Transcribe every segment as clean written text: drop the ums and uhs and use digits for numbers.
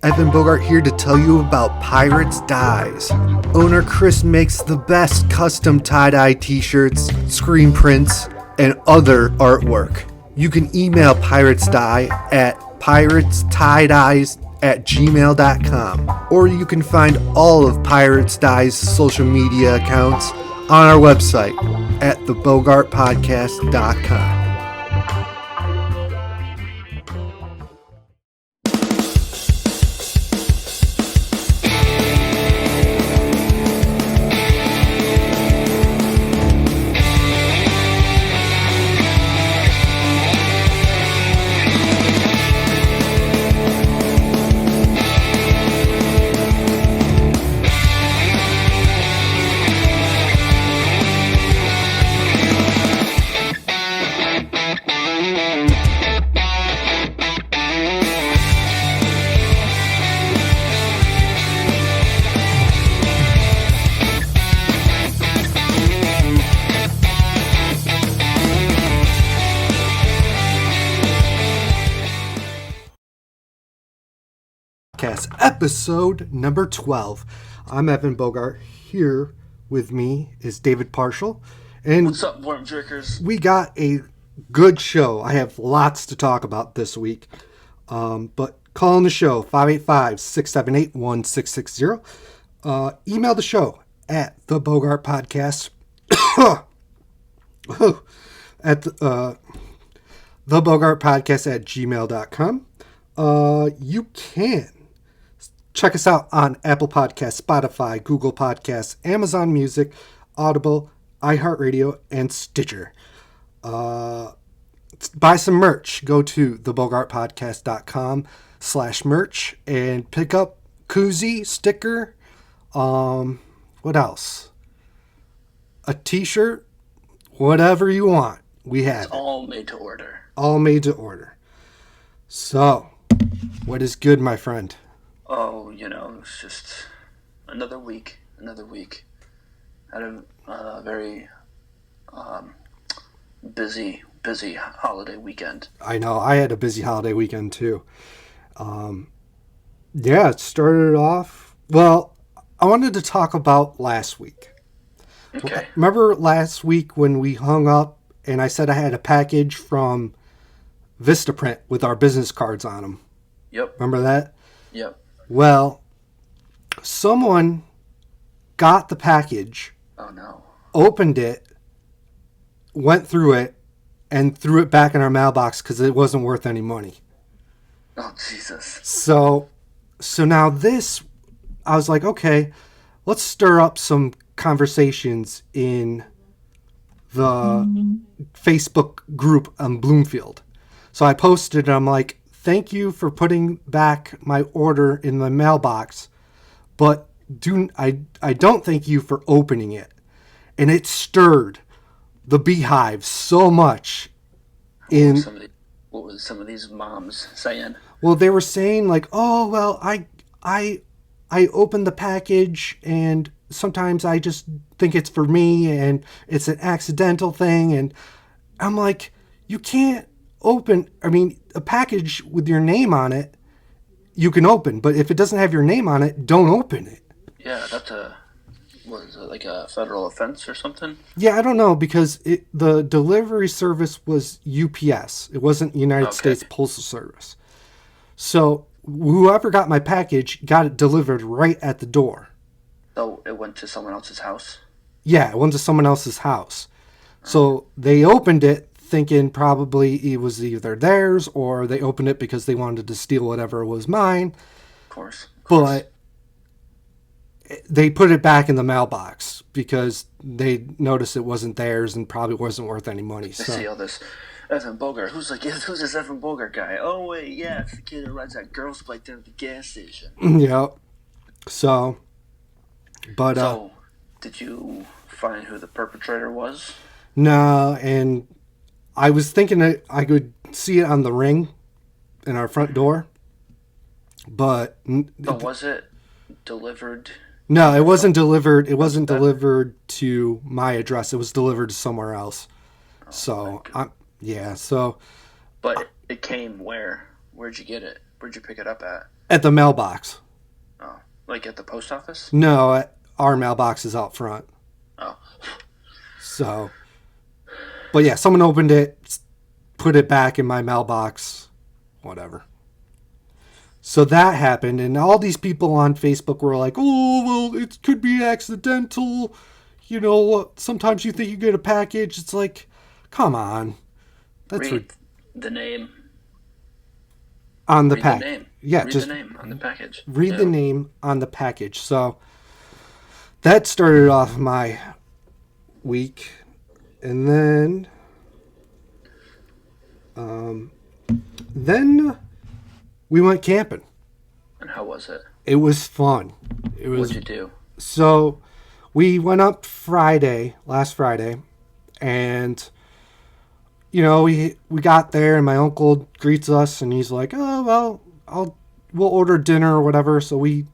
Evan Bogart here to tell you about Pirates Dyes. Owner Chris makes the best custom tie-dye t-shirts, screen prints, and other artwork. You can email Pirates Dye at piratestiedyes@gmail.com, or you can find all of Pirates Dye's social media accounts on our website at thebogartpodcast.com. Episode number 12. I'm Evan Bogart. Here with me is David Parshall. And what's up, Worm Drinkers? We got a good show. I have lots to talk about this week. But call in the show, 585-678-1660. Email the show at the Bogart Podcast. At the Bogart Podcast at gmail.com. You can check us out on Apple Podcasts, Spotify, Google Podcasts, Amazon Music, Audible, iHeartRadio, and Stitcher. Buy some merch. Go to thebogartpodcast.com/merch and pick up koozie, sticker, what else? A t-shirt, whatever you want. We have it's all made to order. All made to order. So, what is good, my friend? Oh, it's just another week. Had a very busy holiday weekend. I know. I had a busy holiday weekend, too. It started off... Well, I wanted to talk about last week. Okay. Remember last week when we hung up and I said I had a package from Vistaprint with our business cards on them? Yep. Remember that? Yep. Well, someone got the package, oh no, opened it, went through it, and threw it back in our mailbox because it wasn't worth any money. Oh, Jesus. So now this, I was like, okay, let's stir up some conversations in the Facebook group on Bloomfield. So I posted, I'm like, thank you for putting back my order in the mailbox, but I don't thank you for opening it. And it stirred the beehive so much. What was some of these moms saying? Well, they were saying like, oh, well, I opened the package and sometimes I just think it's for me and it's an accidental thing. And I'm like, you can't open, a package with your name on it, you can open, but if it doesn't have your name on it, don't open it. Yeah, that's like a federal offense or something? Yeah, I don't know, because the delivery service was UPS. It wasn't United States Postal Service. So whoever got my package got it delivered right at the door. So it went to someone else's house? Yeah, it went to someone else's house. So they opened it thinking probably it was either theirs or they opened it because they wanted to steal whatever was mine. Of course. But they put it back in the mailbox because they noticed it wasn't theirs and probably wasn't worth any money. They see all this Evan Bogart. Who's this Evan Bogart guy? Oh, wait, yeah, it's the kid who rides that girl's bike down at the gas station. Yep. So, did you find who the perpetrator was? No, and I was thinking that I could see it on the ring in our front door, but... But was it delivered? No, it wasn't delivered. It wasn't delivered to my address. It was delivered to somewhere else. So, But it came where? Where'd you get it? Where'd you pick it up at? At the mailbox. Oh, like at the post office? No, our mailbox is out front. Oh. So, but yeah, someone opened it, put it back in my mailbox, whatever. So that happened, and all these people on Facebook were like, oh, well, it could be accidental. You know, sometimes you think you get a package. It's like, come on. Read the name. On the Read pack. the name. Yeah, read just the name on the package. Read the name on the package. So that started off my week. And then we went camping. And how was it? It was fun. What'd you do? So we went up last Friday, and you know, we got there, and my uncle greets us, and he's like, "Oh well, we'll order dinner or whatever." So we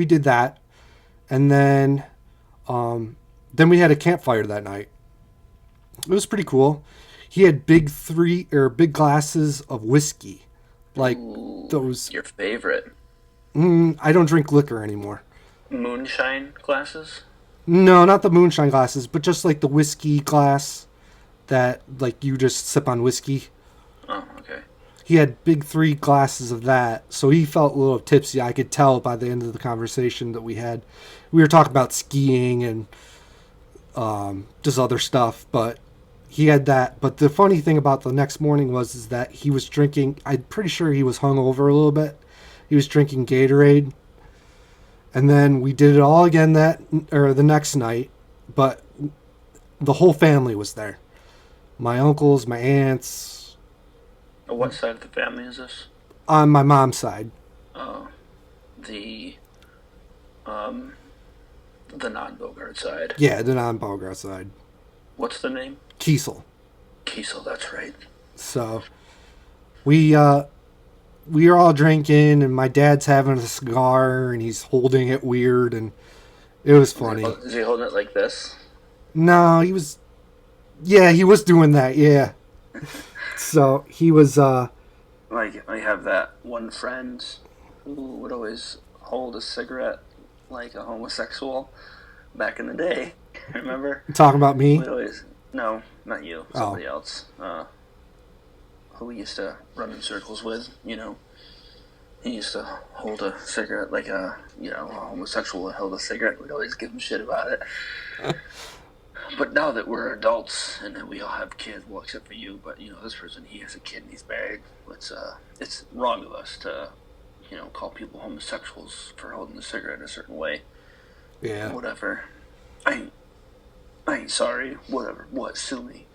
did that, and then we had a campfire that night. It was pretty cool. He had big glasses of whiskey, like those. Your favorite? I don't drink liquor anymore. Moonshine glasses? No, not the moonshine glasses, but just like the whiskey glass that like you just sip on whiskey. Oh, okay. He had big 3 glasses of that, so he felt a little tipsy. I could tell by the end of the conversation that we had. We were talking about skiing and just other stuff, but he had that. But the funny thing about the next morning is that he was drinking. I'm pretty sure he was hungover a little bit. He was drinking Gatorade, and then we did it all again the next night. But the whole family was there. My uncles, my aunts. What side of the family is this? On my mom's side. Oh, the non-Bogart side. Yeah, the non-Bogart side. What's the name? Kiesel. Kiesel, that's right. So we are all drinking, and my dad's having a cigar, and he's holding it weird, and it was funny. Is he holding it like this? No, he was. Yeah, he was doing that. Yeah. So he was. Like I have that one friend who would always hold a cigarette like a homosexual back in the day. Remember? Talking about me? No, not you. Somebody else. Who we used to run in circles with, you know. He used to hold a cigarette like a homosexual held a cigarette. We'd always give him shit about it. But now that we're adults and we all have kids, well, except for you, but this person, he has a kid and he's married. It's wrong of us to, call people homosexuals for holding a cigarette a certain way. Yeah. Whatever. I ain't sorry. Whatever. What? Sue me.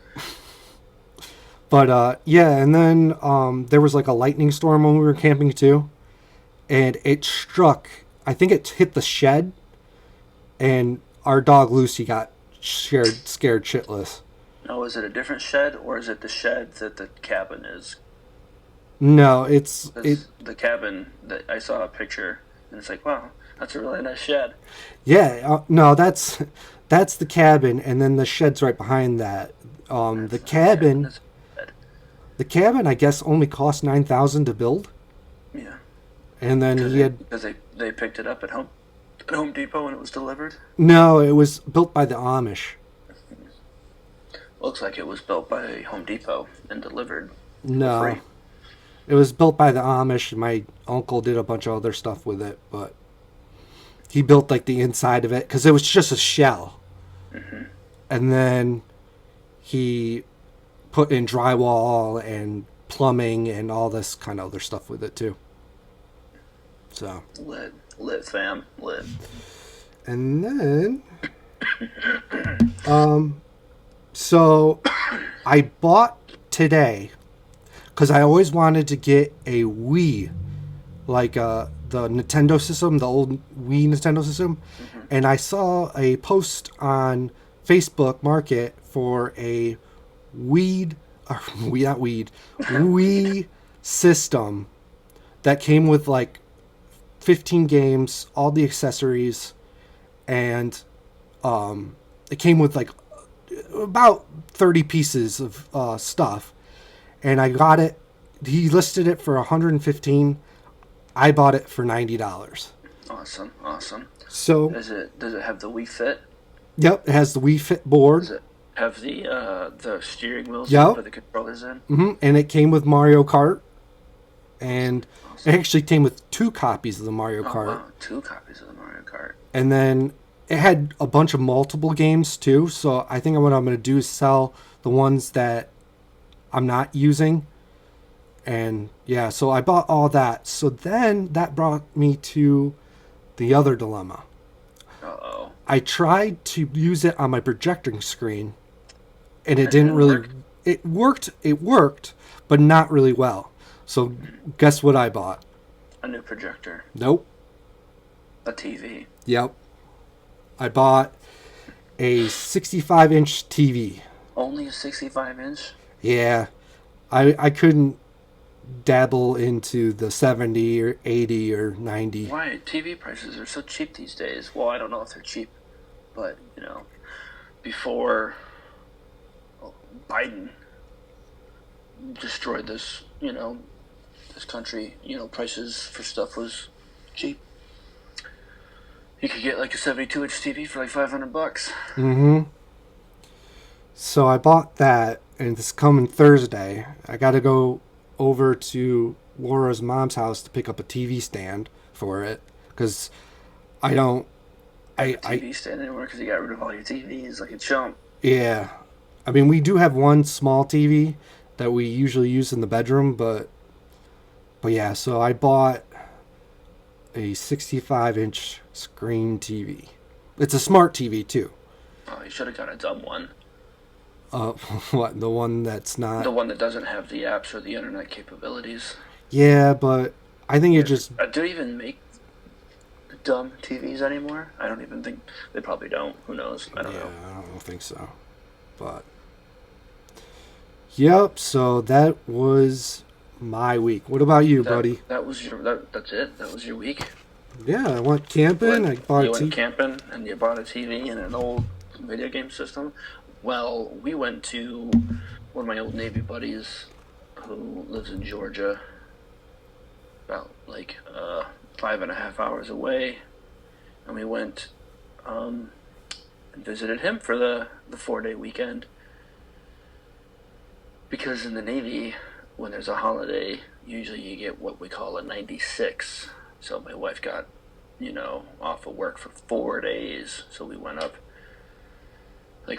But yeah, and then there was like a lightning storm when we were camping too, and it struck. I think it hit the shed, and our dog Lucy got scared shitless. Now, is it a different shed, or is it the shed that the cabin is? No, it's the cabin that I saw a picture, and it's like, wow, that's a really nice shed. Yeah, no, that's the cabin, and then the shed's right behind that. The cabin, I guess, only cost $9,000 to build. Yeah. And then because they picked it up at Home Depot and it was delivered. No, it was built by the Amish. Looks like it was built by Home Depot and delivered. No, for free. It was built by the Amish. My uncle did a bunch of other stuff with it, but he built like the inside of it because it was just a shell. Mm-hmm. And then he put in drywall and plumbing and all this kind of other stuff with it too. So lit fam, lit. And then so I bought today because I always wanted to get a Wii, like the Nintendo system, the old Wii Nintendo system. Mm-hmm. And I saw a post on Facebook Market for a Wii system that came with like 15 games, all the accessories, and it came with like about 30 pieces of stuff. And I got it. He listed it for $115. I bought it for $90. Awesome. So, Does it have the Wii Fit? yep, it has the Wii Fit board. Does it have the steering wheels that you Yep. put the controllers in? And it came with Mario Kart. And Awesome. it actually came with 2 copies of the Mario Kart. Wow, 2 copies of the Mario Kart. And then it had a bunch of multiple games too. So I think what I'm going to do is sell the ones that I'm not using. And yeah, so I bought all that. So then that brought me to the other dilemma. Uh-oh. I tried to use it on my projecting screen, and it didn't really work. It worked, but not really well. So guess what I bought? A new projector. Nope. A TV. Yep. I bought a 65-inch TV. Only a 65-inch? Yeah. I couldn't dabble into the 70 or 80 or 90. Why? TV prices are so cheap these days. Well, I don't know if they're cheap, but, before Biden destroyed this, this country, prices for stuff was cheap. You could get like a 72-inch TV for like $500. Mm-hmm. So I bought that, and it's coming Thursday. I got to go over to Laura's mom's house to pick up a TV stand for it, because I don't... TV stand anymore because you got rid of all your TVs like a chump. Yeah. I mean, we do have one small TV that we usually use in the bedroom, but yeah, so I bought a 65-inch screen TV. It's a smart TV, too. Oh, you should have got a dumb one. What, the one that's not... The one that doesn't have the apps or the internet capabilities. Yeah, but I think it just... Do they even make dumb TVs anymore? I don't even think... They probably don't. Who knows? I don't know. I don't think so. But... Yep, so that was my week. What about you, buddy? That's it? That was your week? Yeah, I went camping. I bought You went camping and you bought a TV and an old video game system? Well, we went to one of my old Navy buddies who lives in Georgia, about 5.5 hours away, and we went and visited him for the 4-day weekend. Because in the Navy, when there's a holiday, usually you get what we call a 96. So my wife got, off of work for 4 days. So we went up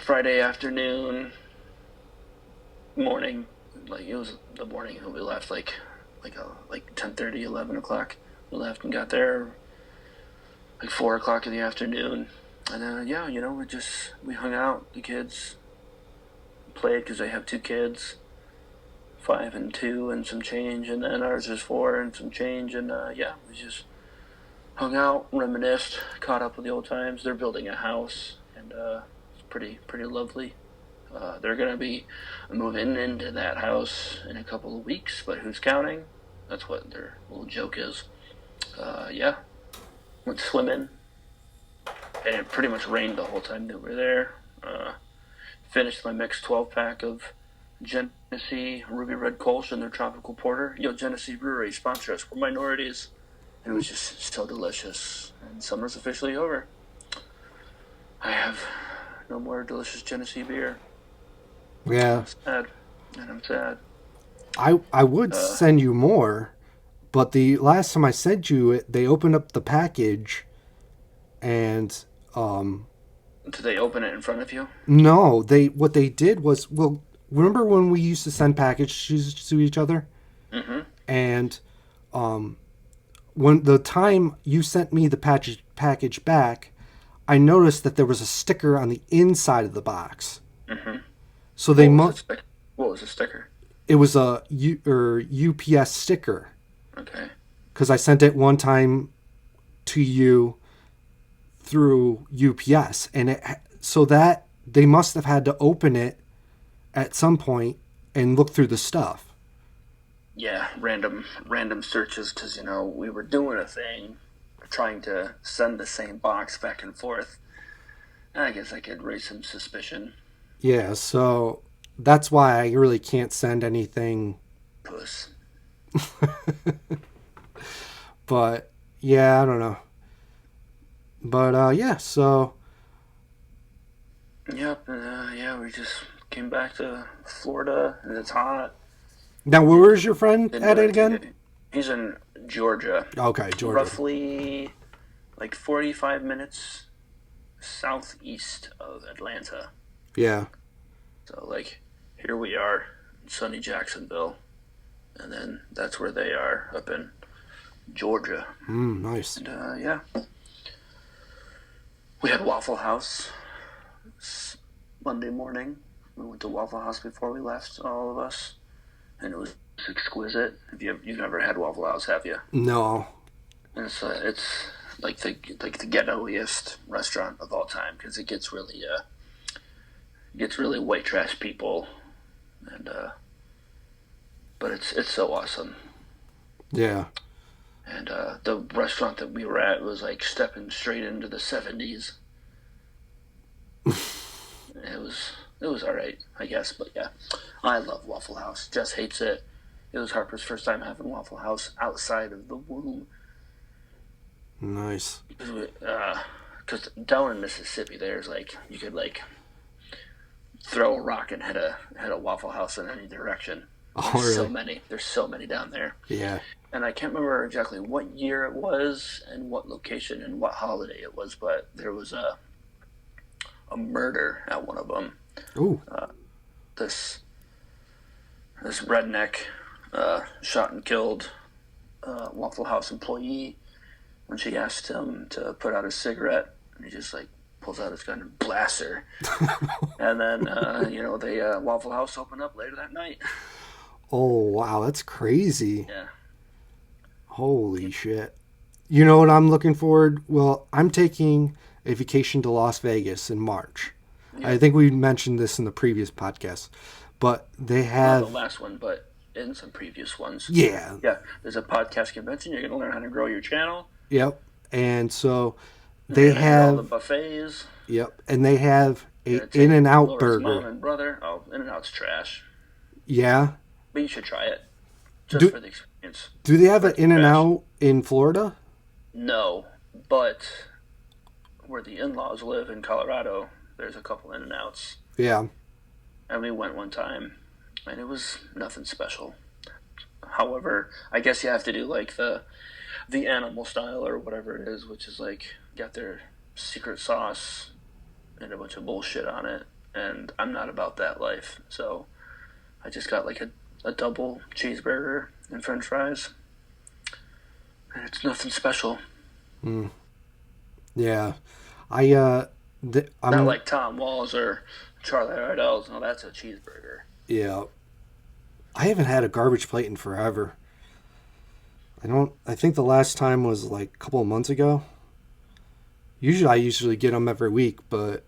Friday afternoon, morning, it was the morning, and we left 10:30, 11 o'clock. We left and got there 4 o'clock in the afternoon. And we hung out, the kids played because I have 2 kids, 5 and 2 and some change, and then ours is 4 and some change, and we just hung out, reminisced, caught up with the old times. They're building a house, and it's pretty lovely. They're gonna be moving into that house in a couple of weeks, but who's counting? That's what their little joke is. Went swimming, and it pretty much rained the whole time that we were there. Finished my mixed 12-pack of Genesee Ruby Red Kolsch and their tropical porter. Genesee Brewery, sponsor us. We're minorities. And it was just so delicious. And summer's officially over. I have no more delicious Genesee beer. Yeah. I'm sad. I would send you more, but the last time I sent you it, they opened up the package, and Did they open it in front of you? No, what they did was, remember when we used to send packages to each other? Mm-hmm. And when the time you sent me the package back, I noticed that there was a sticker on the inside of the box. Mm-hmm. So they must. What was the sticker? It was a UPS sticker. Okay. Because I sent it one time to you through UPS, and so that they must have had to open it at some point and look through the stuff. Yeah, random searches, because we were doing a thing, trying to send the same box back and forth. I guess I could raise some suspicion. Yeah, so that's why I really can't send anything. Puss. But yeah, I don't know. But yeah, so Yep. Yeah, we just came back to Florida, and it's hot. now where's your friend Didn't at do it anything. again? He's in Georgia, Okay, Georgia. roughly like 45 minutes southeast of Atlanta. Yeah. So, like, here we are in sunny Jacksonville, and then that's where they are, up in Georgia. Nice. And, yeah. We had Waffle House Monday morning. We went to Waffle House before we left, all of us, and it was exquisite. You've never had Waffle House, have you? No. It's like the ghettoiest restaurant of all time, because it gets really white trash people, and but it's so awesome. Yeah. And the restaurant that we were at was like stepping straight into the 70s. It was all right, I guess, but yeah, I love Waffle House. Jess hates it. It was Harper's first time having Waffle House outside of the womb. Nice. Because down in Mississippi, there's like you could like throw a rock and hit a Waffle House in any direction. Oh, really? So many. There's so many down there. Yeah. And I can't remember exactly what year it was and what location and what holiday it was, but there was a murder at one of them. Ooh. This redneck shot and killed Waffle House employee when she asked him to put out a cigarette, and he just like pulls out his gun and blasts her. And then the Waffle House opened up later that night. Oh wow, that's crazy. Yeah. Holy shit. You know what I'm looking forward? Well, I'm taking a vacation to Las Vegas in March. Yeah. I think we mentioned this in the previous podcast, but they have... Not the last one, but in some previous ones. Yeah. Yeah, there's a podcast convention. You're going to learn how to grow your channel. Yep. And so they have... all the buffets. Yep. And they have a In-N-Out burger. Mom and brother. Oh, In-N-Out's trash. Yeah? But you should try it. Just for the experience. Do they have an In-N-Out in Florida? No, but where the in-laws live in Colorado, there's a couple In-N-Outs. Yeah. And we went one time, and it was nothing special. However, I guess you have to do like the animal style or whatever it is, which is like got their secret sauce and a bunch of bullshit on it. And I'm not about that life, so I just got like a double cheeseburger and french fries. And it's nothing special. Yeah. I'm not like Tom Walls or Charlie Ardell's. No, that's a cheeseburger. Yeah. I haven't had a garbage plate in forever. I think the last time was like a couple of months ago. I usually get them every week, but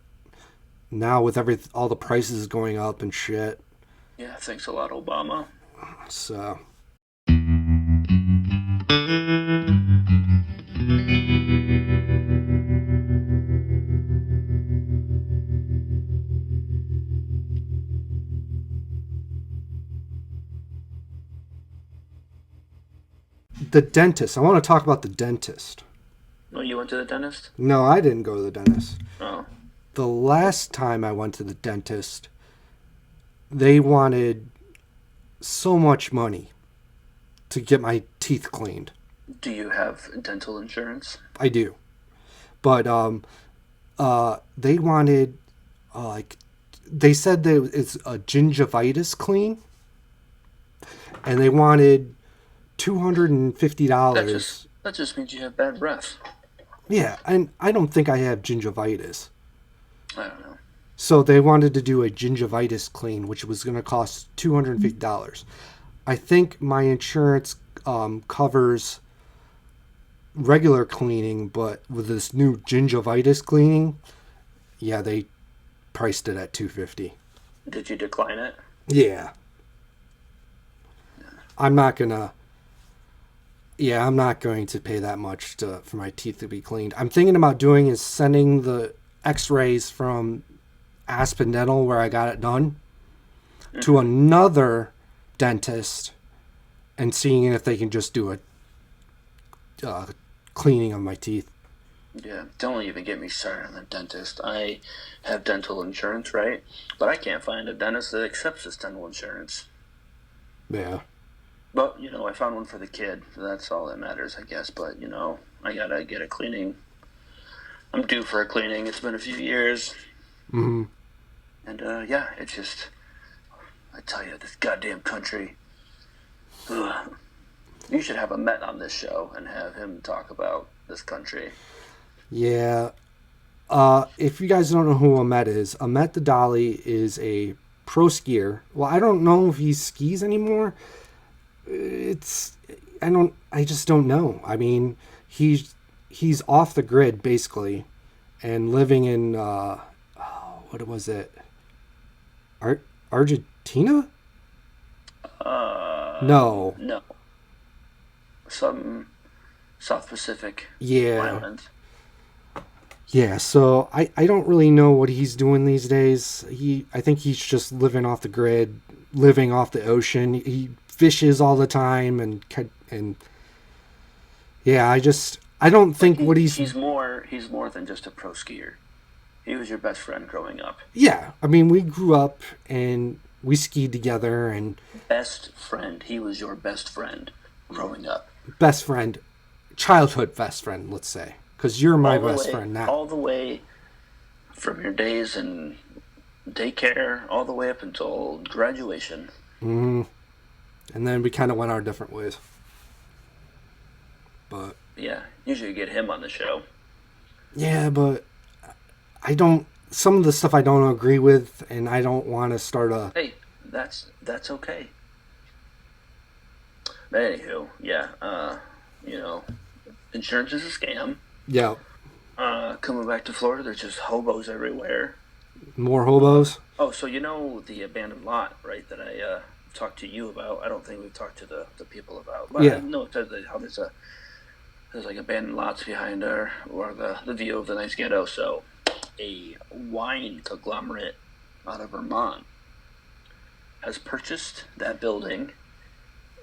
now with all the prices going up and shit. Yeah, thanks a lot, Obama. So. The dentist. I want to talk about the dentist. Oh, you went to the dentist? No, I didn't go to the dentist. Oh. The last time I went to the dentist, they wanted so much money to get my teeth cleaned. Do you have dental insurance? I do. But they wanted they said that it's a gingivitis clean, and they wanted $250. That just means you have bad breath. Yeah, and I don't think I have gingivitis. I don't know. So they wanted to do a gingivitis clean, which was going to cost $250. I think my insurance covers regular cleaning, but with this new gingivitis cleaning, yeah, they priced it at $250. Did you decline it? Yeah. I'm not going to pay that much for my teeth to be cleaned. I'm thinking about sending the x-rays from Aspen Dental, where I got it done, to another dentist and seeing if they can just do cleaning of my teeth. Yeah, don't even get me started on the dentist. I have dental insurance, right? But I can't find a dentist that accepts this dental insurance. Yeah. But, I found one for the kid. So that's all that matters, I guess. But, I gotta get a cleaning. I'm due for a cleaning. It's been a few years. Mm-hmm. And, yeah, it's just... I tell you, this goddamn country... Ugh. You should have a Met on this show and have him talk about this country. Yeah. If you guys don't know who Ahmet is, Ahmet the Dolly is a pro skier. Well, I don't know if he skis anymore. I just don't know. I mean, he's off the grid basically, and living in what was it? Argentina? No. No. Some South Pacific island. Yeah, so I don't really know what he's doing these days. I think he's just living off the grid, living off the ocean. He fishes all the time and yeah, I don't think what he's more than just a pro skier. He was your best friend growing up. Yeah, I mean, we grew up and we skied together and best friend. He was your best friend growing up. Best friend, childhood best friend, let's say. Because you're my best friend now. All the way from your days in daycare all the way up until graduation. Mm-hmm. And then we kind of went our different ways. But yeah, usually get him on the show. Yeah, but some of the stuff I don't agree with, and I don't want to start a... Hey, that's okay. But anywho, yeah, insurance is a scam. Yeah. Coming back to Florida, there's just hobos everywhere. More hobos? Oh, so the abandoned lot, right, that I talked to you about. I don't think we've talked to the people about. But yeah. I know it says how there's like abandoned lots behind or the view of the nice ghetto. So a wine conglomerate out of Vermont has purchased that building,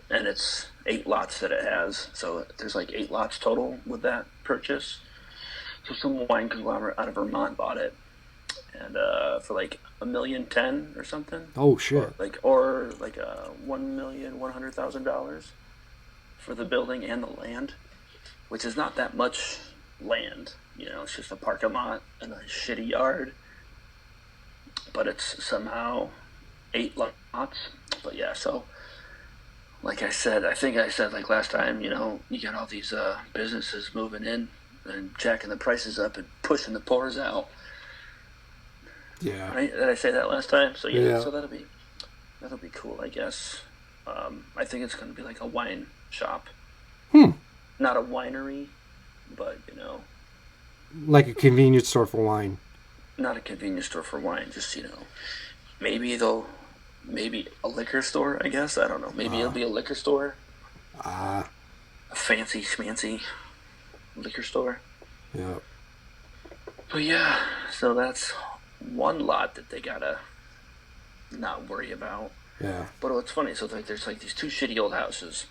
and it's 8 lots that it has. So there's like 8 lots total with that purchase. So some wine conglomerate out of Vermont bought it, and for like $1.1 million or something. Oh shit! Or like $1,100,000 for the building and the land, which is not that much land. It's just a parking lot and a shitty yard. But it's somehow 8 lots. But yeah, so like I said, I think I said like last time, you got all these businesses moving in and jacking the prices up and pushing the poors out. Yeah. Right? Did I say that last time? So yeah. So that'll be cool, I guess. I think it's going to be like a wine shop. Not a winery, but like a convenience store for wine. Not a convenience store for wine, just maybe a liquor store, I guess. I don't know. Maybe it'll be a liquor store. A fancy schmancy liquor store. Yeah. But yeah, so that's one lot that they gotta not worry about. Yeah. But what's funny, so there's like these 2 shitty old houses,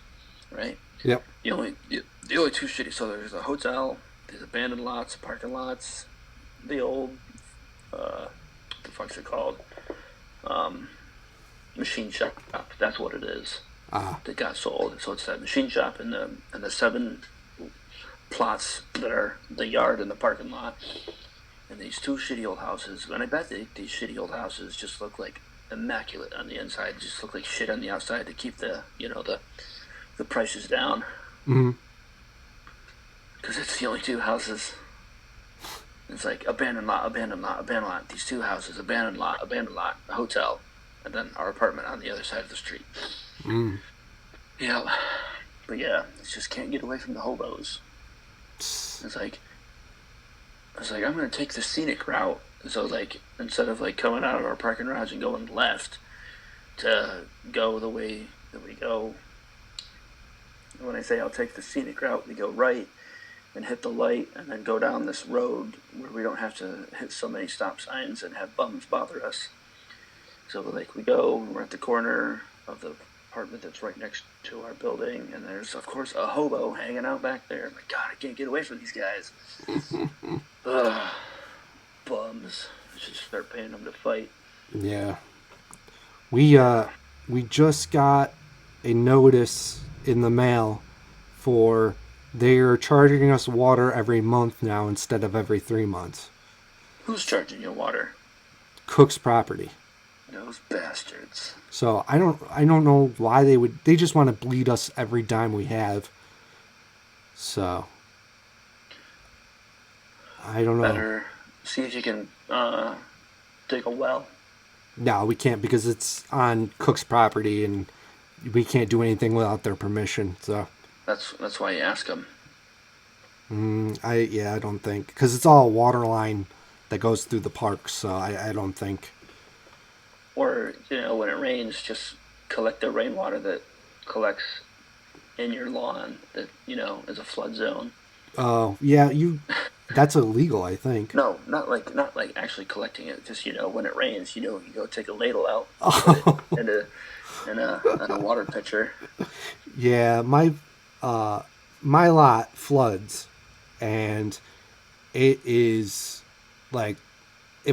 right? Yep. The only 2 shitty. So there's a hotel, there's abandoned lots, parking lots, the old what the fuck's it called? Machine shop. That's what it is. That got sold. So it's that machine shop and the 7 plots that are the yard and the parking lot, and these 2 shitty old houses. And I bet these shitty old houses just look like immaculate on the inside, just look like shit on the outside to keep the prices down. Mm-hmm. Because it's the only 2 houses. It's like abandoned lot, abandoned lot, abandoned lot. These 2 houses, abandoned lot, a hotel, and then our apartment on the other side of the street. Yeah, but yeah, it's just can't get away from the hobos. It's like I'm gonna take the scenic route. So like instead of like coming out of our parking garage and going left, to go the way that we go. When I say I'll take the scenic route, we go right and hit the light and then go down this road where we don't have to hit so many stop signs and have bums bother us. So like we're at the corner of the apartment that's right next to our building, and there's, of course, a hobo hanging out back there. I'm like, God, I can't get away from these guys. Ugh, bums. I should start paying them to fight. Yeah. We just got a notice in the mail for they're charging us water every month now instead of every 3 months. Who's charging you water? Cook's property. Those bastards. So I don't know why they just want to bleed us every dime we have. So I don't know. Better see if you can dig a well. No, we can't because it's on Cook's property and we can't do anything without their permission. So that's why you ask them. I don't think because it's all a water line that goes through the park. So I don't think. Or when it rains, just collect the rainwater that collects in your lawn that is a flood zone. Oh yeah, that's illegal, I think. No, not like actually collecting it. Just when it rains, you go take a ladle out, Oh. put it in a water pitcher. Yeah, my lot floods, and it is like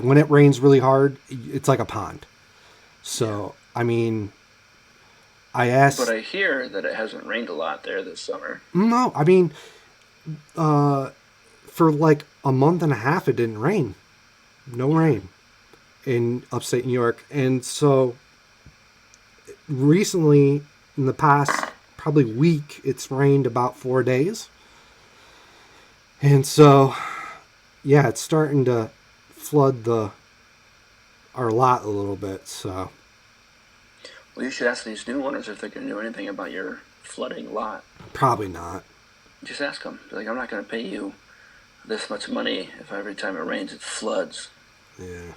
when it rains really hard, it's like a pond. So I mean, I asked. But I hear that it hasn't rained a lot there this summer. No, I mean, for like a month and a half, it didn't rain. No rain in upstate New York. And so recently, in the past probably week, it's rained about 4 days. And so, yeah, it's starting to flood our lot a little bit. So, well, you should ask these new owners if they can do anything about your flooding lot. Probably not. Just ask them. Be like, I'm not going to pay you this much money if every time it rains it floods. Yeah.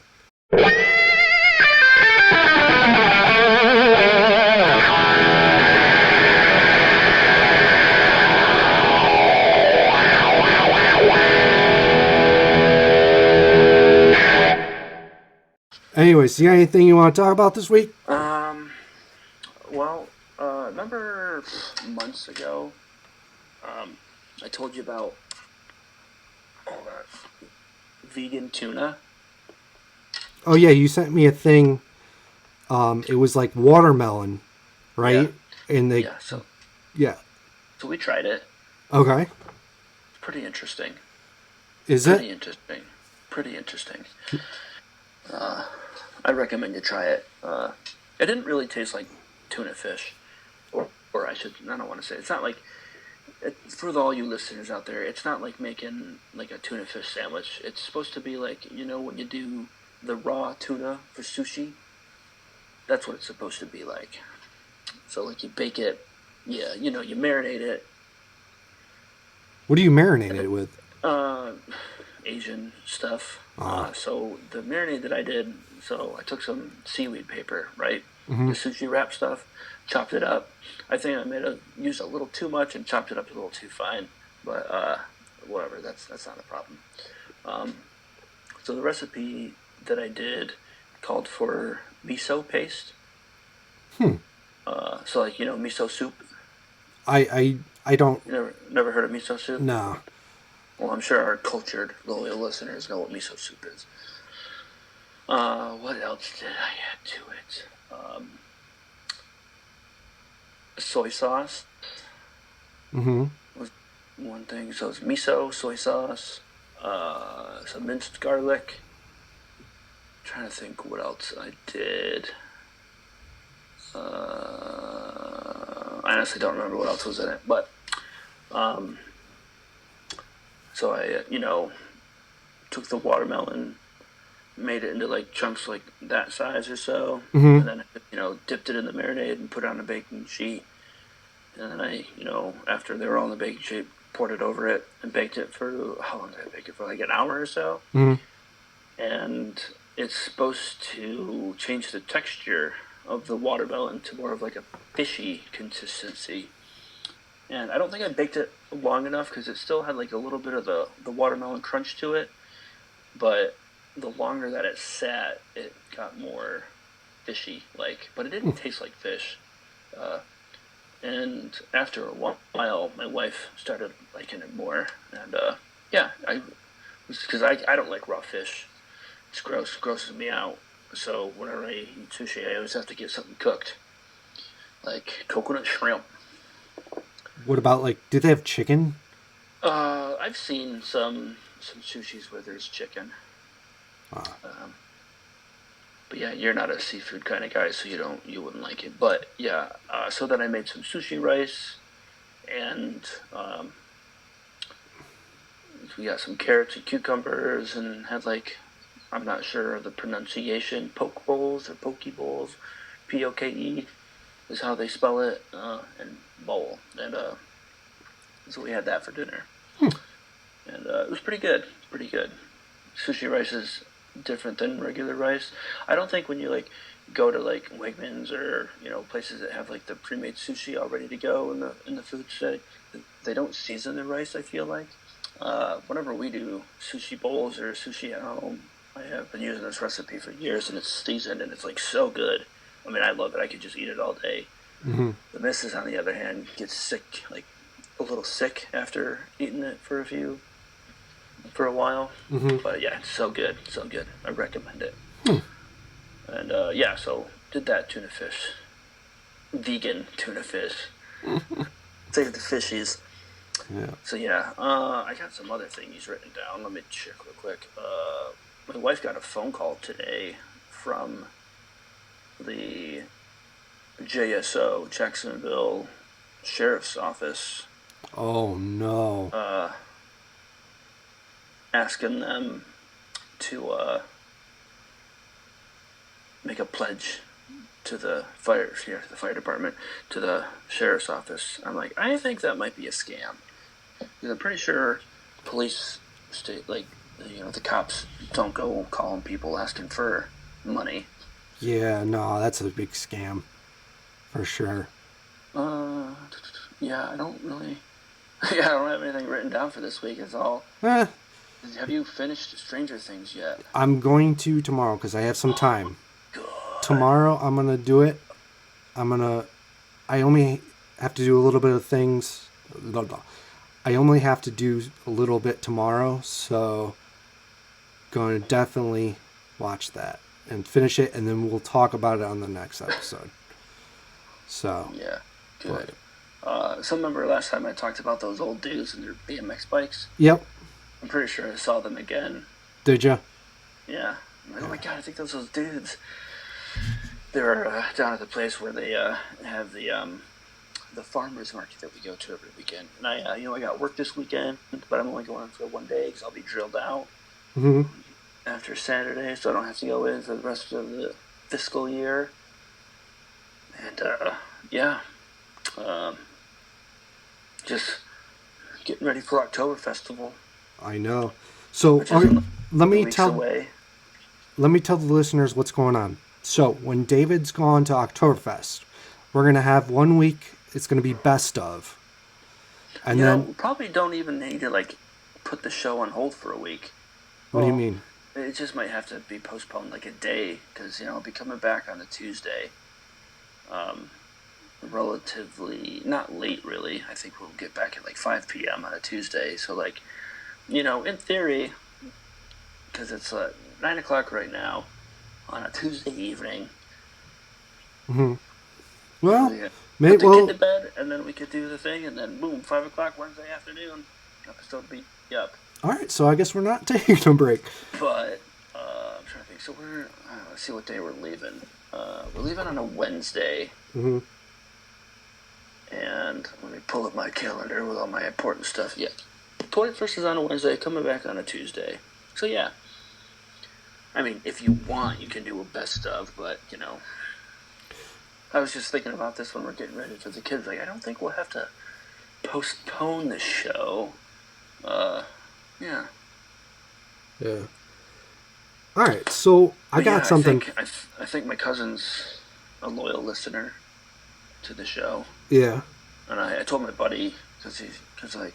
Anyways, you got anything you want to talk about this week? Well, remember months ago, I told you about vegan tuna? Oh yeah, you sent me a thing. It was like watermelon, right? Yeah. And So we tried it. Okay. It's pretty interesting. Is Pretty it? interesting. Pretty interesting. I recommend you try it. It didn't really taste like tuna fish, or I don't want to say it's not like. For all you listeners out there, it's not like making like a tuna fish sandwich. It's supposed to be like when you do the raw tuna for sushi. That's what it's supposed to be like. So like you bake it, you marinate it. What do you marinate it with? Asian stuff. Ah. So the marinade that I did, I took some seaweed paper, right? Mm-hmm. The sushi wrap stuff, chopped it up. I think I used a little too much and chopped it up a little too fine, but whatever. That's not a problem. So the recipe that I did called for miso paste. So like miso soup. I don't. You never heard of miso soup? No. Well, I'm sure our cultured loyal listeners know what miso soup is. What else did I add to it? Soy sauce. Mm-hmm. Was one thing. So it's miso, soy sauce, some minced garlic. I'm trying to think what else I did. I honestly don't remember what else was in it, but so I took the watermelon, made it into like chunks like that size or so, Mm-hmm. and then dipped it in the marinade and put it on a baking sheet, and then I after they were all in the baking sheet, poured it over it and baked it for how long did I bake it for? Like an hour or so, and it's supposed to change the texture of the watermelon to more of like a fishy consistency. And I don't think I baked it long enough because it still had like a little bit of the watermelon crunch to it. But the longer that it sat, it got more fishy. But it didn't taste like fish And after a while, my wife started liking it more. And because I don't like raw fish. It's gross. It grosses me out. So whenever I eat sushi, I always have to get something cooked, like coconut shrimp. What about, like, do they have chicken? I've seen some sushis where there's chicken. But yeah, you're not a seafood kind of guy, so you wouldn't like it. But yeah, so then I made some sushi rice, and we got some carrots and cucumbers, and had like, I'm not sure of the pronunciation, poke bowls or poke bowls, Poke is how they spell it, and bowl, and so we had that for dinner, and it was pretty good. Pretty good. Sushi rice is different than regular rice. I don't think when you like go to like Wegmans or places that have like the pre-made sushi all ready to go in the food set, they don't season the rice. I feel like whenever we do sushi bowls or sushi at home, I have been using this recipe for years, and it's seasoned and it's like so good. I mean, I love it. I could just eat it all day. Mm-hmm. The missus, on the other hand, gets sick, like a little sick after eating it for a while. Mm-hmm. But yeah, it's so good. So good. I recommend it. And so did that tuna fish. Vegan tuna fish. Save the fishies. Yeah. So yeah, I got some other things written down. Let me check real quick. My wife got a phone call today from the JSO, Jacksonville Sheriff's Office. Oh no. Asking them to make a pledge to the fire department, to the sheriff's office. I'm like, I think that might be a scam, because I'm pretty sure police the cops don't go calling people asking for money. Yeah, no, that's a big scam, for sure. Yeah, I don't really. Yeah, I don't have anything written down for this week. It's all. Have you finished Stranger Things yet? I'm going to tomorrow because I have some time. God. Tomorrow I'm gonna do it. I only have to do a little bit of things. I only have to do a little bit tomorrow, so going to definitely watch that and finish it, and then we'll talk about it on the next episode. So yeah, good. So remember last time I talked about those old dudes and their BMX bikes? Yep. I'm pretty sure I saw them again. Did you? Yeah. I'm like, oh my god, I think those dudes. They were down at the place where they have the farmers market that we go to every weekend. And I got work this weekend, but I'm only going for one day because I'll be drilled out after Saturday, so I don't have to go in for the rest of the fiscal year. And just getting ready for October Festival. I know. So let me tell the listeners what's going on. So when David's gone to Oktoberfest, we're going to have 1 week. It's going to be best of. And then we probably don't even need to like put the show on hold for a week. What do you mean? It just might have to be postponed like a day, because I'll be coming back on a Tuesday. Relatively not late, really. I think we'll get back at like 5 p.m. on a Tuesday. So like, in theory, because it's 9 o'clock right now on a Tuesday evening. Mm-hmm. Well, maybe put the kid to bed, and then we could do the thing, and then boom, 5 o'clock Wednesday afternoon, episode will be up. All right, so I guess we're not taking a break. But I'm trying to think. So let's see what day we're leaving. We're leaving on a Wednesday. Mm-hmm. And let me pull up my calendar with all my important stuff. Yeah, 21st is on a Wednesday, coming back on a Tuesday. So yeah, I mean, if you want, you can do a best of, but I was just thinking about this when we're getting ready for the kids. Like, I don't think we'll have to postpone the show. Yeah. Yeah. All right, so I got something. I think my cousin's a loyal listener to the show. Yeah. And I told my buddy, because I'm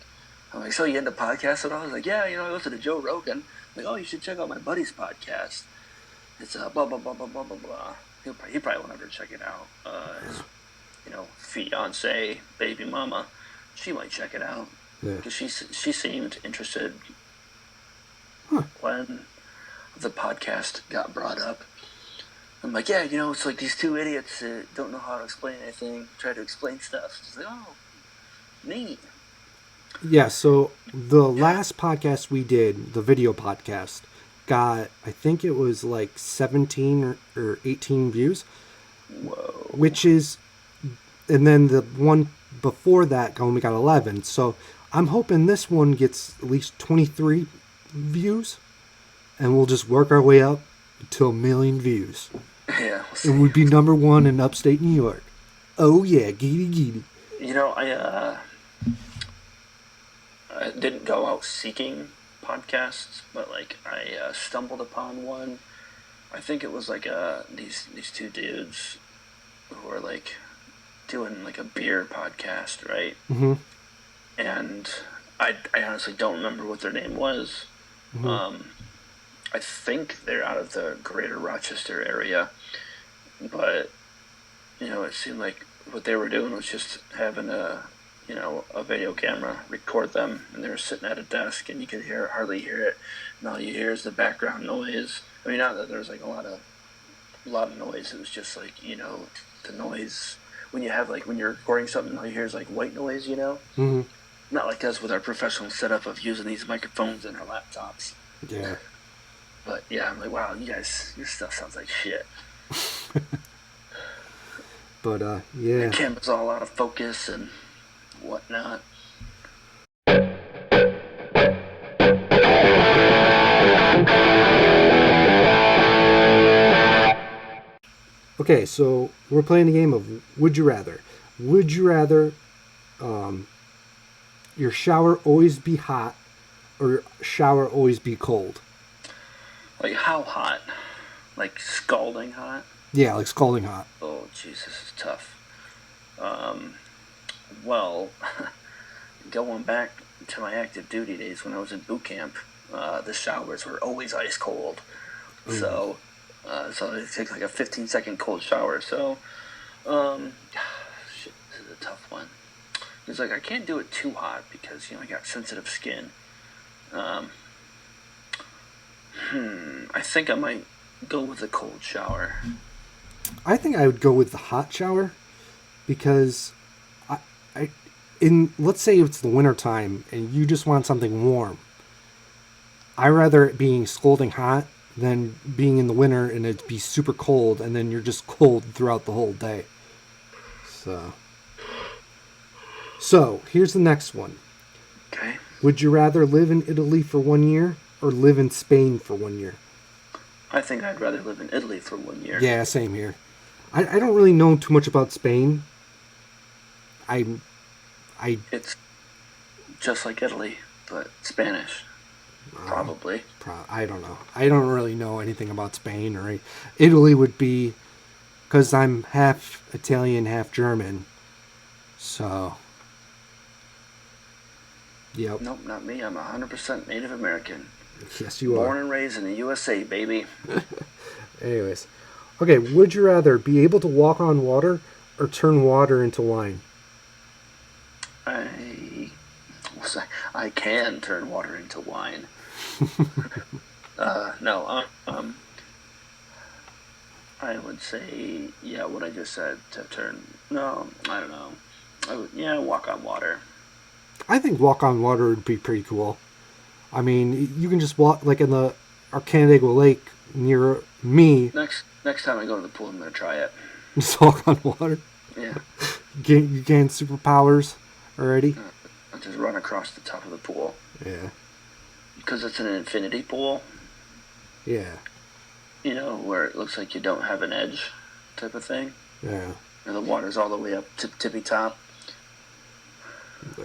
like, so you into podcasts at all? I was like, yeah, I listen to Joe Rogan. I'm like, oh, you should check out my buddy's podcast. It's blah blah blah blah blah blah blah. He probably won't ever check it out. fiance, baby mama, she might check it out. Yeah. Because she seemed interested when the podcast got brought up. I'm like, yeah, it's like these two idiots that don't know how to explain anything, try to explain stuff. She's like, oh, neat. Yeah, so the last podcast we did, the video podcast, got, I think it was like 17 or 18 views. Whoa. Which is, and then the one before that only got 11. So I'm hoping this one gets at least 23 views, and we'll just work our way up to 1 million views. Yeah. And we'd be number one in upstate New York. Oh yeah, geety. I didn't go out seeking podcasts, but like I stumbled upon one. I think it was like these two dudes who were like doing like a beer podcast, right? Mm-hmm. And I honestly don't remember what their name was. Mm-hmm. I think they're out of the greater Rochester area, but it seemed like what they were doing was just having a video camera record them, and they were sitting at a desk, and you could hardly hear it, and all you hear is the background noise. I mean, not that there's like a lot of noise. It was just like the noise when you're recording something, all you hear is like white noise. Mm-hmm. Not like us with our professional setup of using these microphones and our laptops. Yeah. But yeah, I'm like, wow, your stuff sounds like shit. But yeah. The camera's all out of focus and whatnot. Okay, so we're playing a game of Would You Rather. Would you rather your shower always be hot or shower always be cold? Like how hot? Like scalding hot? Yeah, like scalding hot. Oh, Jesus, it's tough. Well, going back to my active duty days when I was in boot camp, the showers were always ice cold. Mm. So it takes like a 15-second cold shower. So, shit, this is a tough one. It's like I can't do it too hot because I got sensitive skin. I think I might go with a cold shower. I think I would go with the hot shower because let's say it's the winter time and you just want something warm. I rather it being scalding hot than being in the winter and it be super cold and then you're just cold throughout the whole day. So here's the next one. Okay. Would you rather live in Italy for 1 year or live in Spain for 1 year? I think I'd rather live in Italy for 1 year. Yeah, same here. I don't really know too much about Spain. It's just like Italy, but Spanish. Probably. I don't know. I don't really know anything about Spain or Italy would be because I'm half Italian, half German. So, yep. Nope, not me. I'm 100% Native American. Yes, you are. Born and raised in the USA, baby. Anyways. Okay, would you rather be able to walk on water or turn water into wine? I can turn water into wine. No, I would say, yeah, what I just said to turn. No, I don't know. I would, walk on water. I think walk on water would be pretty cool. I mean, you can just walk like in the Canandaigua Lake near me. Next time I go to the pool, I'm gonna try it. Just walk on water. Yeah. You gain superpowers already. I'll just run across the top of the pool. Yeah. Because it's an infinity pool. Yeah. Where it looks like you don't have an edge, type of thing. Yeah. And the water's all the way up to tippy top.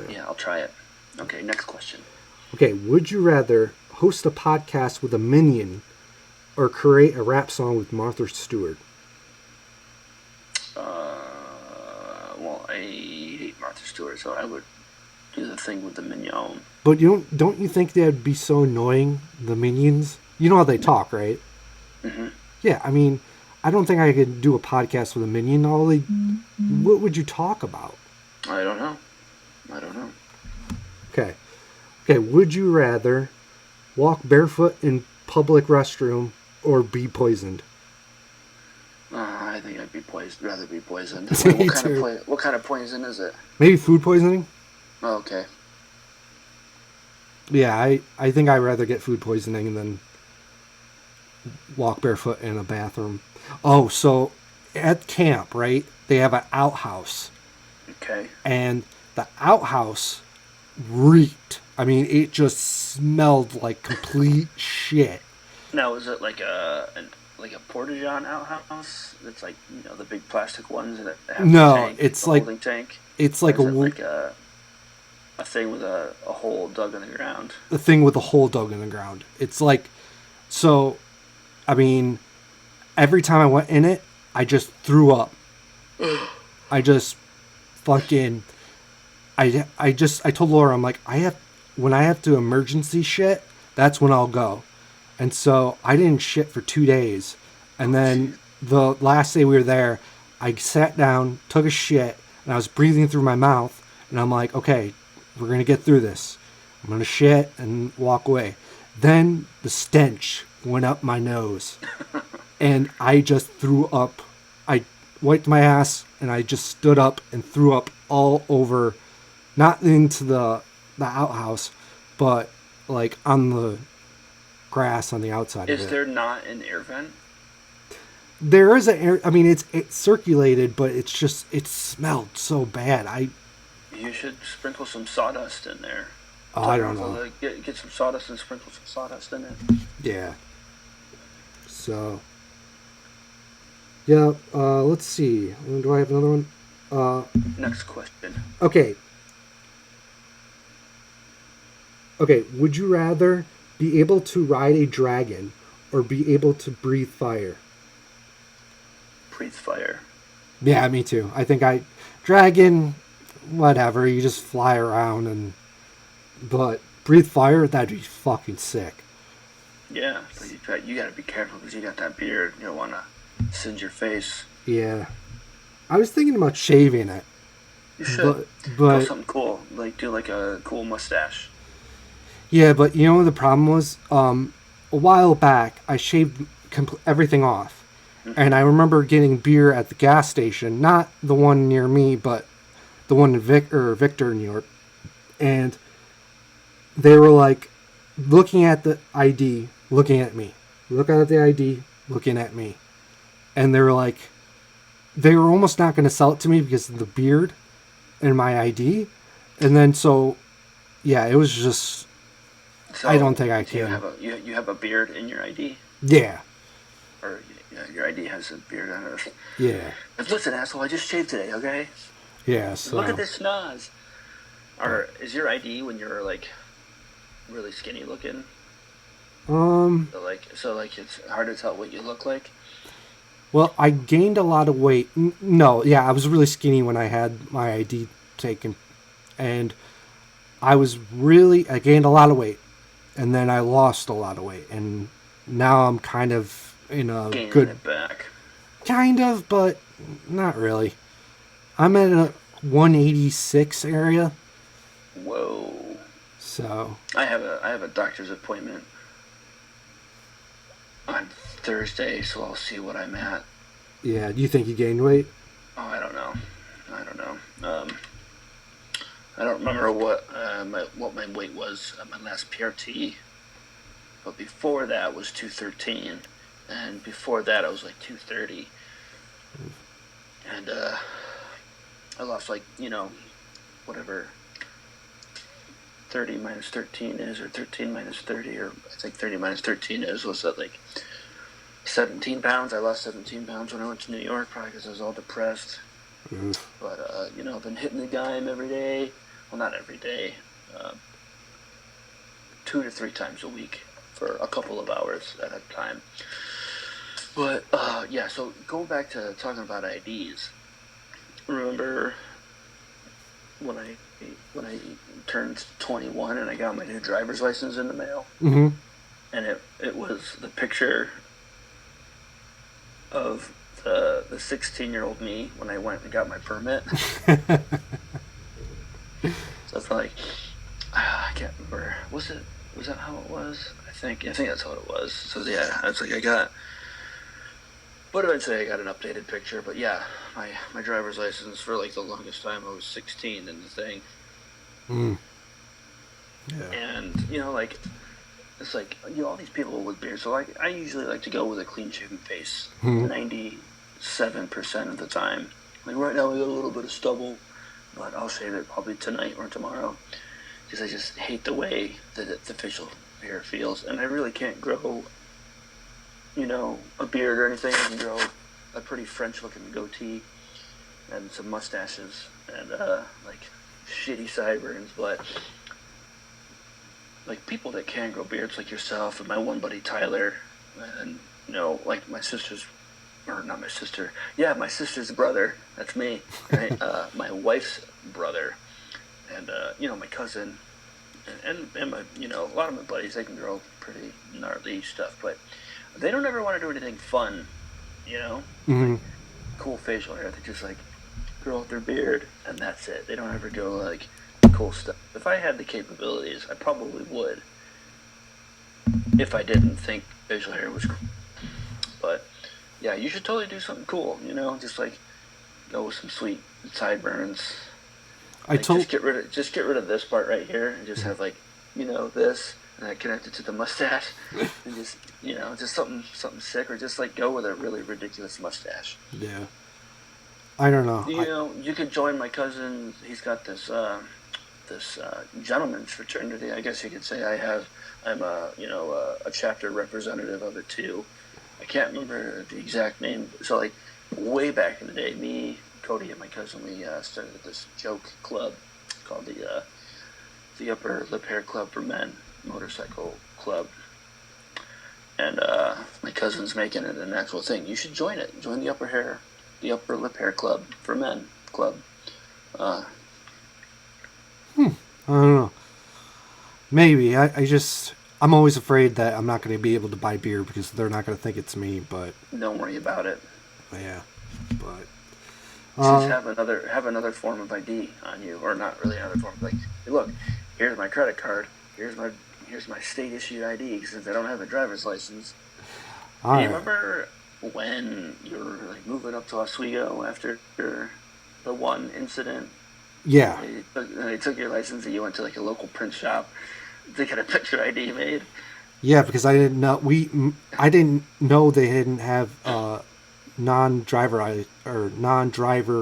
Yeah, I'll try it. Okay, next question. Okay, would you rather host a podcast with a minion or create a rap song with Martha Stewart? Well, I hate Martha Stewart, so I would do the thing with the mignon. But don't you think that'd be so annoying, the minions? You know how they talk, right? Mm-hmm. Yeah, I mean, I don't think I could do a podcast with a minion. What would you talk about? I don't know. Okay. Okay, would you rather walk barefoot in public restroom or be poisoned? I think I'd rather be poisoned. Me What kind of poison is it? Maybe food poisoning? Oh, okay. Yeah, I think I'd rather get food poisoning than walk barefoot in a bathroom. Oh, so at camp, right, they have an outhouse. Okay. And the outhouse reeked. I mean, it just smelled like complete shit. Now, is it like a porta-john outhouse? It's like, the big plastic ones that have it's like like holding tank. It's like a thing with a hole dug in the ground. A thing with a hole dug in the ground. It's like, so, I mean, every time I went in it, I just threw up. I just fucking, I told Laura, I'm like, when I have to emergency shit, that's when I'll go. And so I didn't shit for 2 days. And then the last day we were there, I sat down, took a shit, and I was breathing through my mouth. And I'm like, okay, we're going to get through this. I'm going to shit and walk away. Then the stench went up my nose. And I just threw up. I wiped my ass, and I just stood up and threw up all over, not into the outhouse, but like on the grass on the outside of it. Is there not an air vent? There is an air. I mean, it's circulated, but it smelled so bad. You should sprinkle some sawdust in there. Oh, I don't know. Get some sawdust and sprinkle some sawdust in it. Yeah. So. Yeah. Let's see. Do I have another one? Next question. Okay. Okay. Would you rather be able to ride a dragon or be able to breathe fire? Breathe fire. Yeah, me too. I think dragon, whatever. You just fly around but breathe fire, that'd be fucking sick. Yeah, but you gotta be careful because you got that beard. You don't want to singe your face. Yeah. I was thinking about shaving it. You should. But do something cool. Do like a cool mustache. Yeah, but you know what the problem was? A while back, I shaved everything off. Mm-hmm. And I remember getting beer at the gas station. Not the one near me, but the one in Victor, New York. And they were like, looking at the ID, looking at me. Looking at the ID, looking at me. And they were like, they were almost not going to sell it to me because of the beard and my ID. And then yeah, it was just, so I don't think I can. You have a beard in your ID? Yeah. Or your ID has a beard on it. Yeah. But listen, asshole, I just shaved today, okay? Yeah, so. Look at this schnoz. Or is your ID when you're like really skinny looking? So it's hard to tell what you look like? Well, I gained a lot of weight. No, yeah, I was really skinny when I had my ID taken. And I gained a lot of weight. And then I lost a lot of weight. And now I'm kind of in a Gaining good... it back. Kind of, but not really. I'm at a 186 area. Whoa. So... I have a doctor's appointment on Thursday, so I'll see what I'm at. Yeah, do you think you gained weight? Oh, I don't know. I don't remember what my weight was at my last PRT, but before that was 213, and before that I was like 230, and I lost whatever 30 minus 13 is, or 13 minus 30, or I think 30 minus 13 was that like 17 pounds. I lost 17 pounds when I went to New York, probably because I was all depressed. But I've been hitting the dime every day. Well, not every day. 2 to 3 times a week for a couple of hours at a time. But yeah, so going back to talking about IDs. Remember when I turned 21 and I got my new driver's license in the mail? Mm-hmm. And it was the picture of the 16-year-old me when I went and got my permit. So it's like, I can't remember. Was that how it was? I think that's how it was. So yeah, it's like but eventually I got an updated picture. But yeah, my driver's license for like the longest time I was 16 in the thing. Yeah. And like it's like all these people with beards. So like I usually like to go with a clean shaven face 97% of the time. Like right now I got a little bit of stubble, but I'll shave it probably tonight or tomorrow because I just hate the way that the facial hair feels, and I really can't grow a beard or anything. I can grow a pretty French looking goatee and some mustaches and like shitty sideburns, but like people that can grow beards like yourself and my one buddy Tyler and like my sister's my sister's brother, that's me, right? My wife's brother and my cousin and my a lot of my buddies, they can grow pretty gnarly stuff, but they don't ever want to do anything fun, like cool facial hair. They just like grow out their beard and that's it. They don't ever go like cool stuff. If I had the capabilities, I probably would. If I didn't think facial hair was cool. But yeah, you should totally do something cool, just like go with some sweet sideburns. Just get rid of this part right here and just have like, this and I connect it to the mustache and just just something sick, or just like go with a really ridiculous mustache. Yeah. I don't know. You could join my cousin. He's got this gentleman's fraternity, I guess you could say. I'm a chapter representative of it too. I can't remember the exact name. So like way back in the day, me, Cody, and my cousin, we started this joke club called the Upper Lip Hair Club for Men motorcycle club, and my cousin's making it an actual thing. You should join it. Join the Upper Lip Hair Club for Men club. I don't know. Maybe. I'm always afraid that I'm not going to be able to buy beer because they're not going to think it's me, but... Don't worry about it. Yeah, but... Just have another form of ID on you, or not really another form. Like, hey, look, here's my credit card. Here's my state-issued ID, since I don't have a driver's license. Do you remember when you were like moving up to Oswego after the one incident? Yeah. They took your license and you went to like a local print shop to get a picture ID made. Yeah, because I didn't know they didn't have non-driver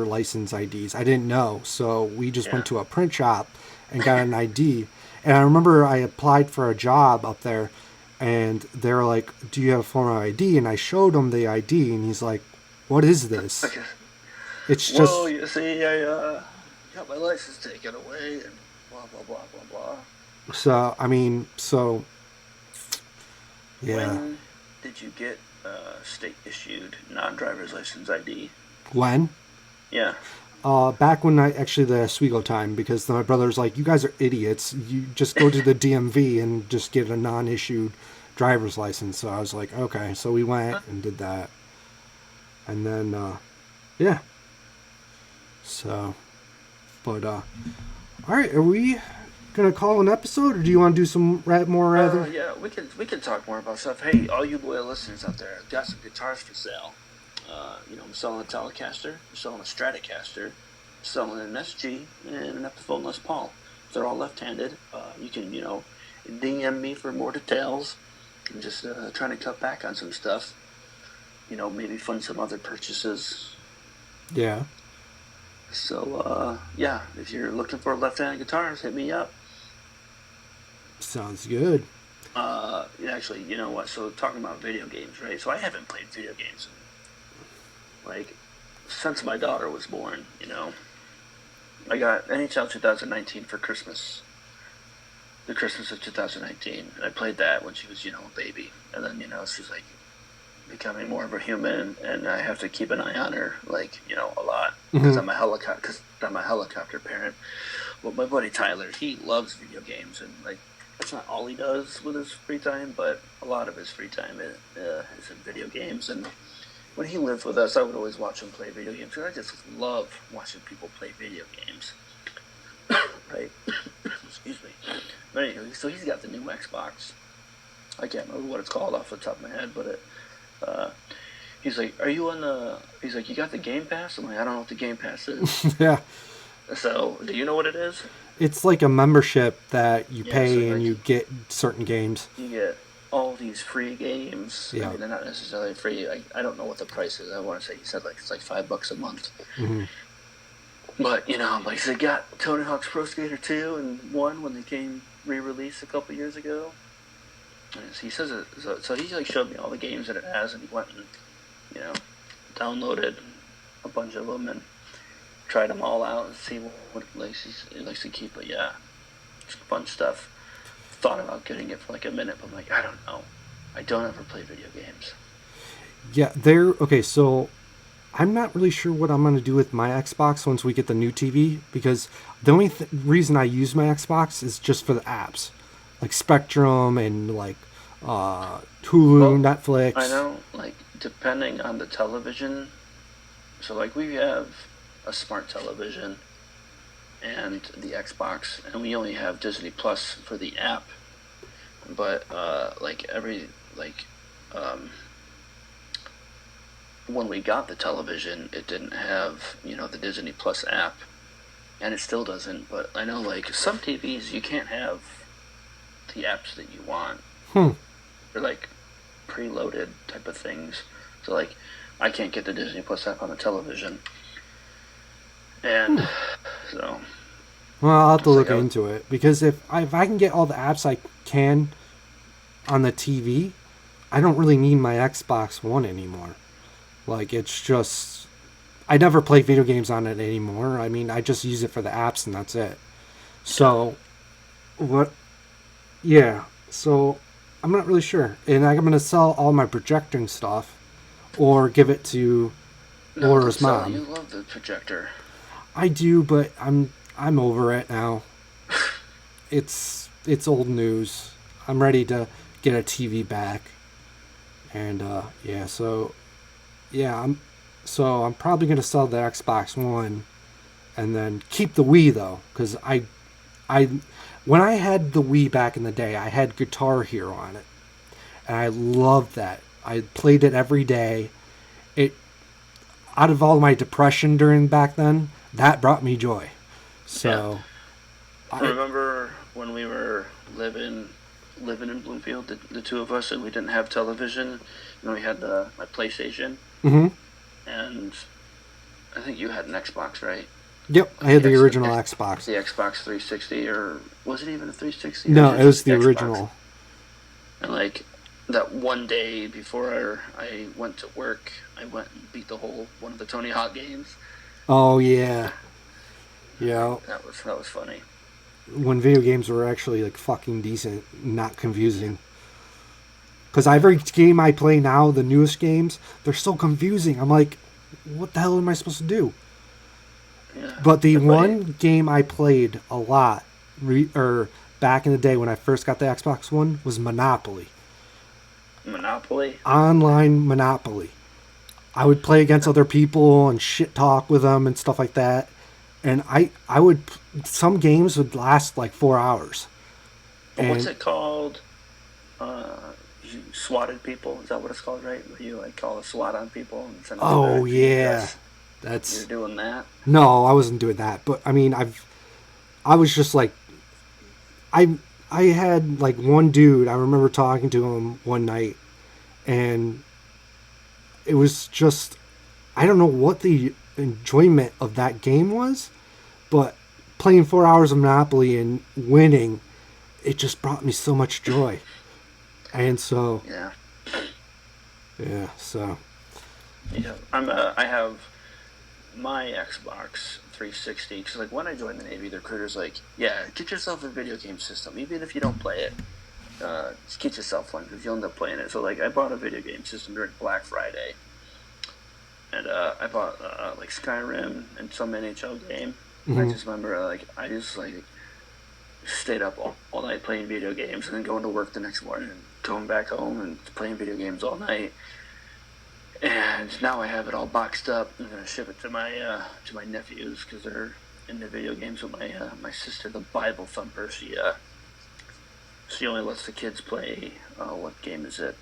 license IDs. I didn't know, so we just went to a print shop and got an ID. And I remember I applied for a job up there, and they were like, "Do you have a form of ID?" And I showed him the ID, and he's like, "What is this?" It's just. Well, you see, I got my license taken away, and blah blah blah blah blah. So yeah. When did you get state-issued non-driver's license ID? When? Yeah. Back when the Oswego time, because my brother's like, "You guys are idiots. You just go to the DMV and just get a non-issued driver's license." So I was like, okay. So we went and did that. And then, yeah. So, but, all right. Are we going to call an episode, or do you want to do some more other? Yeah, we can talk more about stuff. Hey, all you loyal listeners out there, I've got some guitars for sale. I'm selling a Telecaster, I'm selling a Stratocaster, I'm selling an SG, and an Epiphone Les Paul. They're all left-handed. You can, DM me for more details. I'm just trying to cut back on some stuff. Maybe fund some other purchases. Yeah. So, if you're looking for left-handed guitars, hit me up. Sounds good. Actually, you know what? So, talking about video games, right? So, I haven't played video games since my daughter was born, I got NHL 2019 for Christmas. The Christmas of 2019. And I played that when she was, a baby. And then, she's like becoming more of a human, and I have to keep an eye on her, a lot. Because I'm a helicopter parent. Well, my buddy Tyler, he loves video games, and that's not all he does with his free time, but a lot of his free time is in video games. And when he lived with us, I would always watch him play video games. Because I just love watching people play video games. Right? Excuse me. But anyway, so he's got the new Xbox. I can't remember what it's called off the top of my head, but he's like, "Are you on the?" He's like, "You got the Game Pass?" I'm like, "I don't know what the Game Pass is." Yeah. So, do you know what it is? It's like a membership that you pay so and you get certain games. You get all these free games. Yeah. I mean, they're not necessarily free. I don't know what the price is. I want to say he said like it's like $5 a month. Mm-hmm. But like they got Tony Hawk's Pro Skater 2 and 1 when they came re-released a couple years ago. And he says it. So he like showed me all the games that it has, and he went and downloaded a bunch of them and tried them all out and see what he likes to keep. But yeah, it's fun stuff. Thought about getting it for like a minute, but I'm like, I don't know. I don't ever play video games. Yeah, okay, so I'm not really sure what I'm going to do with my Xbox once we get the new TV, because the only reason I use my Xbox is just for the apps, like Spectrum and like Hulu, Netflix. I know, like, depending on the television, so like we have a smart television and the Xbox, and we only have Disney Plus for the app, but when we got the television, it didn't have the Disney Plus app, and it still doesn't. But I know like some TVs you can't have the apps that you want. They're like preloaded type of things. So like I can't get the Disney Plus app on the television, and so. Well, I'll have to look into it, because if I can get all the apps I can on the TV, I don't really need my Xbox One anymore. Like, it's just, I never play video games on it anymore. I mean, I just use it for the apps and that's it. So, so I'm not really sure. And I'm going to sell all my projecting stuff or give it to Laura's mom. You love the projector. I do, but I'm over it now. It's old news. I'm ready to get a TV back. And I'm probably gonna sell the Xbox One, and then keep the Wii though, because when I had the Wii back in the day, I had Guitar Hero on it, and I loved that. I played it every day. It, out of all my depression during back then, that brought me joy. So, I remember when we were living in Bloomfield, the two of us, and we didn't have television, and we had my PlayStation. Mm-hmm. And I think you had an Xbox, right? Yep, I had the original Xbox. The Xbox 360, or was it even a 360? No, it was the original. And like that one day before I went to work, I went and beat one of the Tony Hawk games. Oh yeah, yeah. That was funny. When video games were actually like fucking decent, not confusing. Because every game I play now, the newest games, they're so confusing. I'm like, what the hell am I supposed to do? Yeah. But the one game I played a lot, back in the day when I first got the Xbox One, was Monopoly. Monopoly? Online Monopoly. I would play against other people and shit talk with them and stuff like that. And some games would last like 4 hours. What's it called? You swatted people? Is that what it's called, right? Where you like call a SWAT on people and send them back? Yeah. You're doing that? No, I wasn't doing that. But I mean, I was just like, I had like one dude, I remember talking to him one night, and it was just, I don't know what the enjoyment of that game was, but playing 4 hours of Monopoly and winning, it just brought me so much joy. And so yeah, so I have my Xbox 360, because like when I joined the Navy, the recruiter's like, yeah, get yourself a video game system, even if you don't play it, just get yourself one because you'll end up playing it. So like I bought a video game system during Black Friday, and I bought like Skyrim and some NHL game. Mm-hmm. I just remember I just stayed up all night playing video games, and then going to work the next morning and going back home and playing video games all night. And now I have it all boxed up. I'm gonna ship it to my nephews because they're into video games with my sister, the Bible Thumper. She only lets the kids play. What game is it?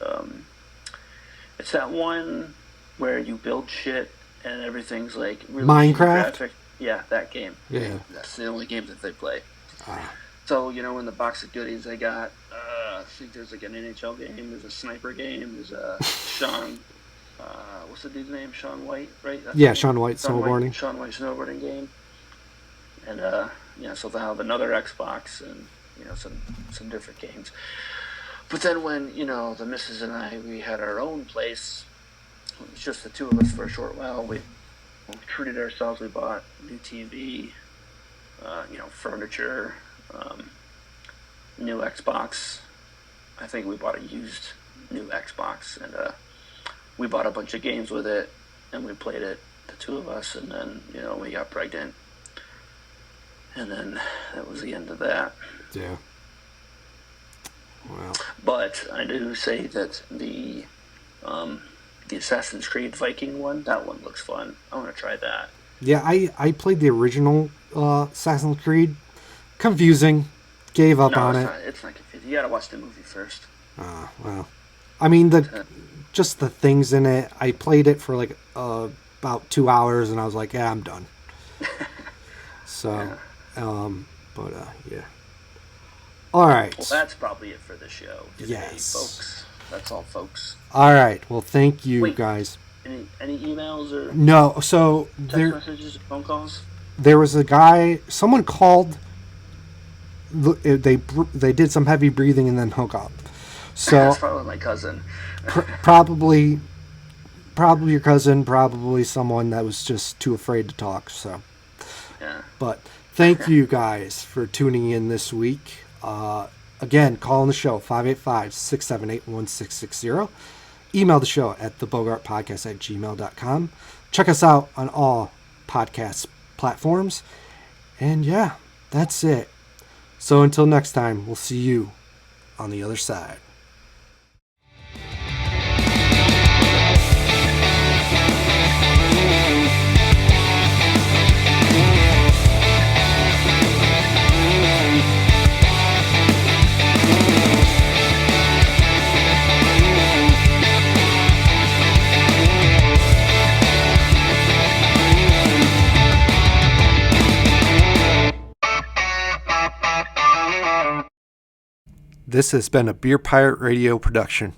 It's that one where you build shit and everything's like really Minecraft. Graphic. Yeah, that game. Yeah. That's the only game that they play. So, in the box of goodies I got, I think there's like an NHL game, there's a sniper game, there's a Sean, what's the dude's name? Sean White, right? Yeah, Sean White snowboarding. Sean White snowboarding game. And, so they'll have another Xbox and, some different games. But then when, the missus and I, we had our own place, it was just the two of us for a short while, we treated ourselves, we bought a new TV, furniture, new Xbox. I think we bought a used new Xbox, and we bought a bunch of games with it, and we played it, the two of us, and then, we got pregnant. And then that was the end of that. Yeah. Wow. But I do say that the Assassin's Creed Viking one, that one looks fun. I want to try that. Yeah, I played the original Assassin's Creed. Confusing. Gave up on it. It's not confusing. You got to watch the movie first. Well. I mean, just the things in it. I played it for like about 2 hours, and I was like, yeah, I'm done. So, yeah. All right. Well, that's probably it for the show today, yes, folks. That's all, folks. All right. Well, thank you, guys. Any emails or no? So text messages, phone calls? There was a guy. Someone called. They did some heavy breathing and then hung up. So that's probably my cousin. probably your cousin. Probably someone that was just too afraid to talk. So. Yeah. But thank you guys for tuning in this week. Again, call in the show, 585-678-1660. Email the show at thebogartpodcast@gmail.com. Check us out on all podcast platforms. And yeah, that's it. So until next time, we'll see you on the other side. This has been a Beer Pirate Radio production.